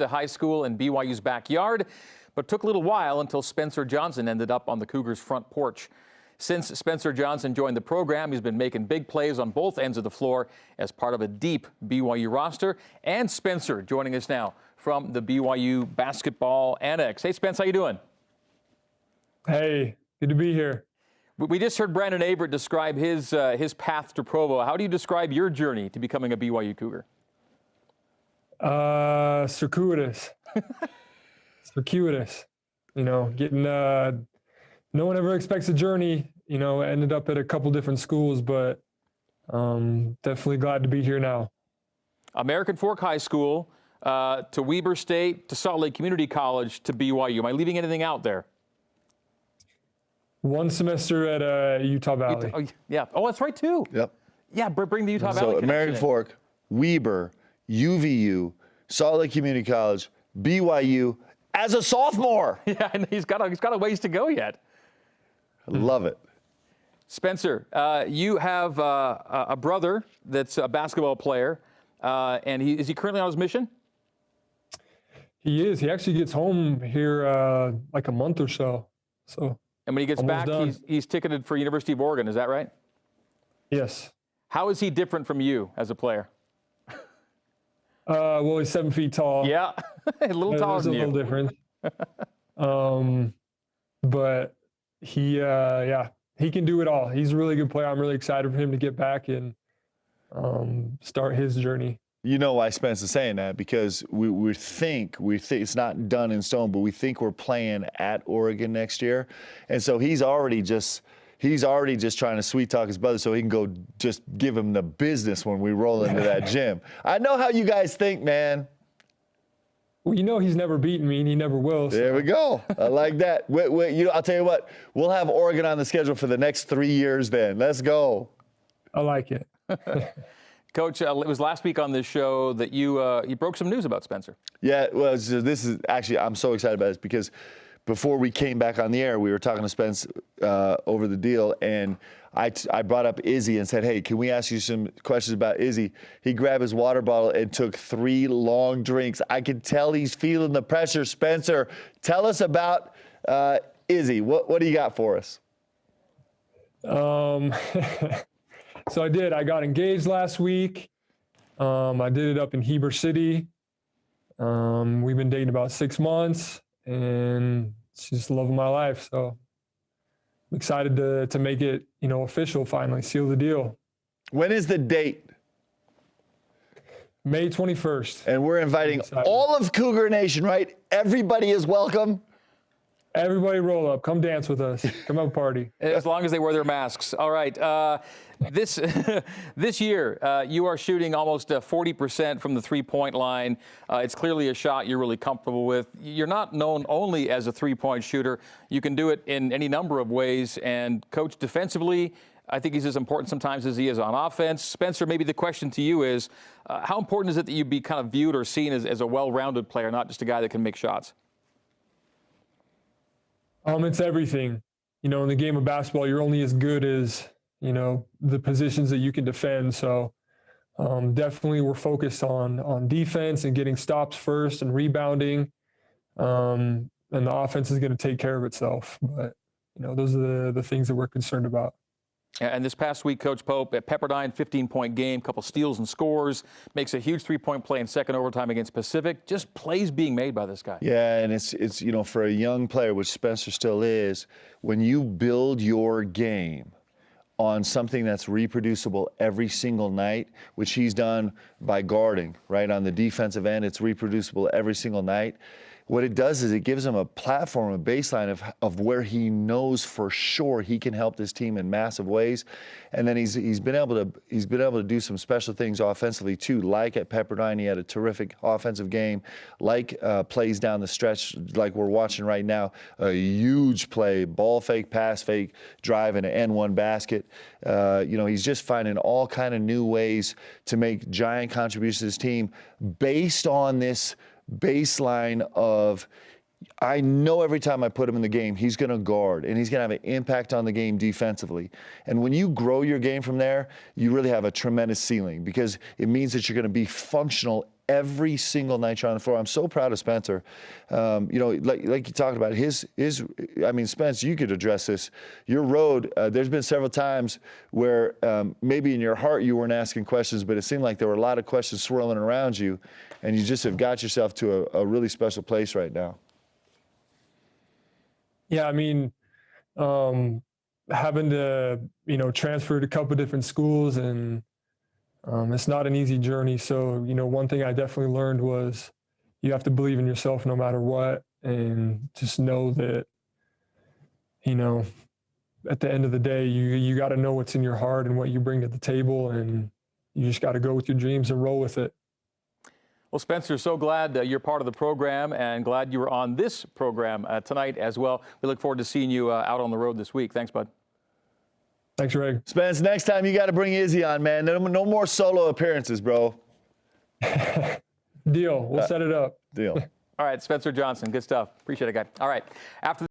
The high school in BYU's backyard, but took a little while until Spencer Johnson ended up on the Cougars' front porch. Since Spencer Johnson joined the program, he's been making big plays on both ends of the floor as part of a deep BYU roster. And Spencer joining us now from the BYU basketball annex. Hey, Spence, how you doing? Hey, good to be here. We just heard Brandon Averett describe his path to Provo. How do you describe your journey to becoming a BYU Cougar? Circuitous. Circuitous. You know, getting no one ever expects a journey. You know, ended up at a couple different schools, but definitely glad to be here now. American Fork High School to Weber State to Salt Lake Community College to BYU. Am I leaving anything out there? One semester at Utah Valley. Yeah. Oh, that's right too. Yep. Yeah, bring the Utah Valley. So American Fork, Weber, UVU, Salt Lake Community College, BYU as a sophomore. Yeah, and he's got a ways to go yet. I love it. Spencer, you have a brother that's a basketball player, and is he currently on his mission? He is. He actually gets home here like a month or so. And when he gets back, he's ticketed for University of Oregon. Is that right? Yes. How is he different from you as a player? Well, he's 7 feet tall. Yeah, a little taller than you. There's a little difference. But he can do it all. He's a really good player. I'm really excited for him to get back and start his journey. You know why Spence is saying that? Because we think it's not done in stone, but we think we're playing at Oregon next year, and so he's already just trying to sweet talk his brother so he can go just give him the business when we roll into that gym. I know how you guys think, man. Well, you know he's never beaten me, and he never will. So. There we go. I like that. I'll tell you what. We'll have Oregon on the schedule for the next 3 years then. Let's go. I like it. Coach, it was last week on this show that you broke some news about Spencer. Yeah, well, this is actually, I'm so excited about this because before we came back on the air, we were talking to Spence over the deal, and I brought up Izzy and said, hey, can we ask you some questions about Izzy? He grabbed his water bottle and took 3 long drinks. I could tell he's feeling the pressure. Spencer, tell us about Izzy. What do you got for us? So I got engaged last week. I did it up in Heber City. We've been dating about 6 months, and it's just the love of my life. So I'm excited to make it, official finally, seal the deal. When is the date? May 21st. And we're inviting all of Cougar Nation, right? Everybody is welcome. Everybody roll up. Come dance with us. Come have a party. As long as they wear their masks. All right. This year, you are shooting almost 40% from the three-point line. It's clearly a shot you're really comfortable with. You're not known only as a three-point shooter. You can do it in any number of ways. And, Coach, defensively, I think he's as important sometimes as he is on offense. Spencer, maybe the question to you is, how important is it that you be kind of viewed or seen as a well-rounded player, not just a guy that can make shots? It's everything. In the game of basketball, you're only as good as, the positions that you can defend. So definitely we're focused on defense and getting stops first and rebounding. And the offense is going to take care of itself. But, those are the things that we're concerned about. And this past week, Coach Pope, at Pepperdine, 15-point game, couple steals and scores, makes a huge three-point play in second overtime against Pacific. Just plays being made by this guy. Yeah, and it's for a young player, which Spencer still is, when you build your game on something that's reproducible every single night, which he's done by guarding, right? On the defensive end, it's reproducible every single night. What it does is it gives him a platform, a baseline of where he knows for sure he can help this team in massive ways, and then he's been able to do some special things offensively too. Like at Pepperdine, he had a terrific offensive game. Like plays down the stretch, like we're watching right now, a huge play, ball fake, pass fake, drive, and an N1 basket. He's just finding all kind of new ways to make giant contributions to his team based on this baseline of, I know every time I put him in the game, he's going to guard and he's going to have an impact on the game defensively. And when you grow your game from there, you really have a tremendous ceiling because it means that you're going to be functional every single night you're on the floor. I'm so proud of Spencer. You know, like you talked about, I mean, Spence, you could address this. Your road, there's been several times where maybe in your heart you weren't asking questions, but it seemed like there were a lot of questions swirling around you, and you just have got yourself to a really special place right now. Yeah, I mean, having to, you know, transfer to a couple different schools, and it's not an easy journey. So, you know, one thing I definitely learned was you have to believe in yourself no matter what, and just know that, you know, at the end of the day, you got to know what's in your heart and what you bring to the table, and you just got to go with your dreams and roll with it. Well, Spencer, so glad you're part of the program, and glad you were on this program tonight as well. We look forward to seeing you out on the road this week. Thanks, bud. Thanks, Greg. Spence, next time you got to bring Izzy on, man. No more solo appearances, bro. Deal. We'll set it up. Deal. All right, Spencer Johnson, good stuff. Appreciate it, guy. All right, after